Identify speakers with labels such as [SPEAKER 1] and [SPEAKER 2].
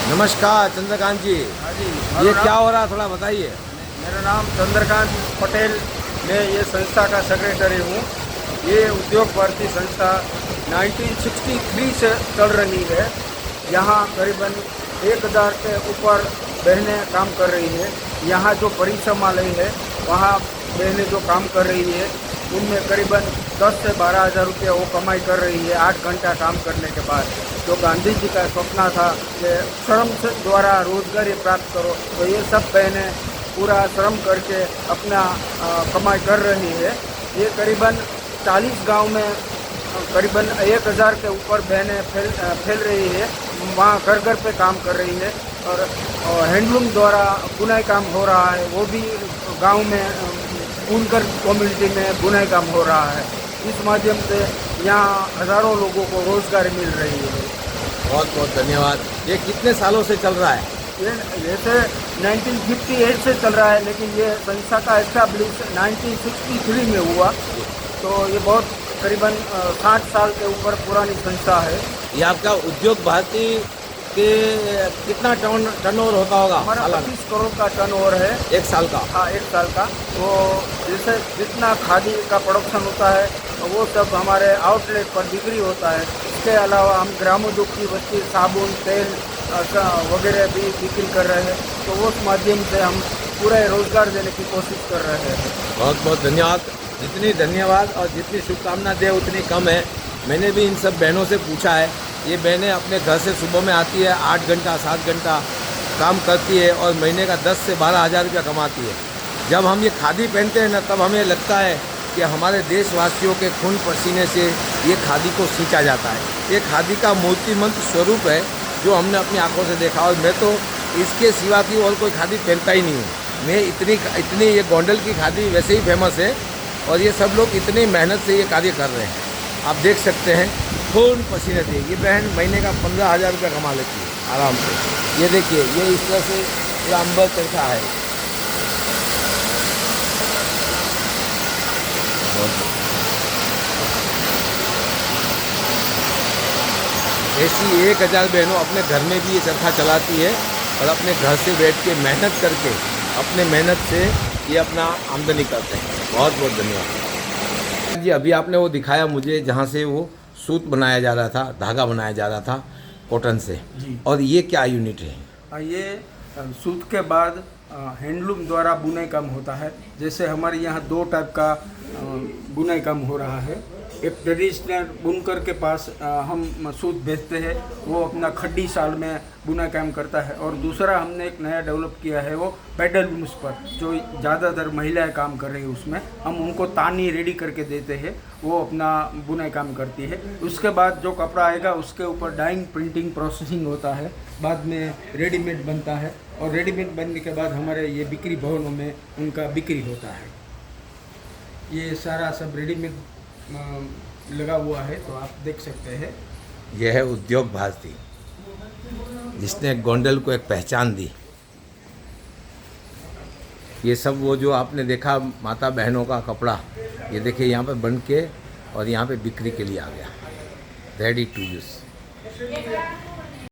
[SPEAKER 1] नमस्कार चंद्रकांत जी।
[SPEAKER 2] हाँ जी।
[SPEAKER 1] ये क्या हो रहा है, थोड़ा बताइए।
[SPEAKER 2] मेरा नाम चंद्रकांत पटेल। मैं ये संस्था का सेक्रेटरी हूँ। ये उद्योग भारती संस्था 1963 से चल रही है। यहाँ करीबन 1000 के ऊपर बहनें काम कर रही है। यहाँ जो परिश्रमालय है वहाँ बहनें जो काम कर रही है उनमें करीबन 10 से 12 हज़ार रुपये वो कमाई कर रही है 8 घंटा काम करने के बाद। जो गांधी जी का सपना था कि श्रम से द्वारा रोजगारी प्राप्त करो, तो ये सब बहनें पूरा श्रम करके अपना कमाई कर रही है। ये करीबन 40 गांव में करीबन 1000 के ऊपर बहनें फैल रही है। वहाँ घर घर पे काम कर रही है और हैंडलूम द्वारा बुनाई काम हो रहा है। वो भी गांव में बुनकर कम्युनिटी में बुनाई काम हो रहा है। इस माध्यम से यहाँ हज़ारों लोगों को रोजगार मिल रही है।
[SPEAKER 1] बहुत बहुत धन्यवाद। ये कितने सालों से चल रहा है?
[SPEAKER 2] ये से 1958 से चल रहा है, लेकिन ये संस्था का एस्टैब्लिश 1963 में हुआ। तो ये बहुत करीबन 60 साल के ऊपर पुरानी संस्था है।
[SPEAKER 1] ये आपका उद्योग भारती के कितना टर्नओवर होता होगा?
[SPEAKER 2] हमारा 25 करोड़ का टर्नओवर है।
[SPEAKER 1] एक साल का?
[SPEAKER 2] हाँ, एक साल का। तो जैसे जितना खादी का प्रोडक्शन होता है वो सब हमारे आउटलेट पर बिक्री होता है। इसके अलावा हम ग्रामोद्योग की वस्तु साबुन, तेल वगैरह भी बिक्री कर रहे हैं। तो उस माध्यम से हम पूरा रोजगार देने की कोशिश कर रहे हैं।
[SPEAKER 1] बहुत बहुत धन्यवाद। जितनी धन्यवाद और जितनी शुभकामना दे उतनी कम है। मैंने भी इन सब बहनों से पूछा है। ये बहनें अपने घर से सुबह में आती है, 8 घंटा 7 घंटा काम करती है और महीने का 10 से 12 हज़ार रुपया कमाती है। जब हम ये खादी पहनते हैं ना, तब हमें लगता है कि हमारे देशवासियों के खून पसीने से ये खादी को सींचा जाता है। ये खादी का मूर्तिमंत स्वरूप है जो हमने अपनी आंखों से देखा। और मैं तो इसके सिवा की और कोई खादी पहनता ही नहीं हूँ। मैं इतनी ये गोंडल की खादी वैसे ही फेमस है और ये सब लोग इतनी मेहनत से ये कार्य कर रहे हैं। आप देख सकते हैं खून पसीने से ये बहन महीने का 15,000 रुपया कमा लेती है आराम से। ये देखिए, ये इस तरह से पूरा अंबर चढ़ता है। ऐसी 1000 बहनों अपने घर में भी ये चरखा चलाती है और अपने घर से बैठ के मेहनत करके अपने मेहनत से ये अपना आमदनी करते हैं। बहुत बहुत धन्यवाद जी। अभी आपने वो दिखाया मुझे जहाँ से वो सूत बनाया जा रहा था, धागा बनाया जा रहा था कॉटन से
[SPEAKER 2] जी।
[SPEAKER 1] और ये क्या यूनिट है?
[SPEAKER 2] ये सूत के बाद हैंडलूम द्वारा बुनाई काम होता है। जैसे हमारे यहाँ 2 टाइप का बुनाई काम हो रहा है। एक ट्रेडिशनल बुनकर के पास हम सूत बेचते हैं, वो अपना खड्डी साल में बुनाई काम करता है। और दूसरा हमने एक नया डेवलप किया है, वो पैडल लूम्स पर, जो ज़्यादातर महिलाएं काम कर रही है। उसमें हम उनको तानी रेडी करके देते हैं, वो अपना बुनाई काम करती है। उसके बाद जो कपड़ा आएगा उसके ऊपर डाइंग प्रिंटिंग प्रोसेसिंग होता है, बाद में रेडीमेड बनता है और रेडीमेड बनने के बाद हमारे ये बिक्री भवनों में उनका बिक्री होता है। ये सारा सब रेडीमेड लगा हुआ है, तो आप देख सकते हैं।
[SPEAKER 1] यह है उद्योग भारती, जिसने गोंडल को एक पहचान दी। ये सब वो जो आपने देखा माता बहनों का कपड़ा, ये देखिए यहाँ पे बन के और यहाँ पे बिक्री के लिए आ गया, रेडी टू यूज़।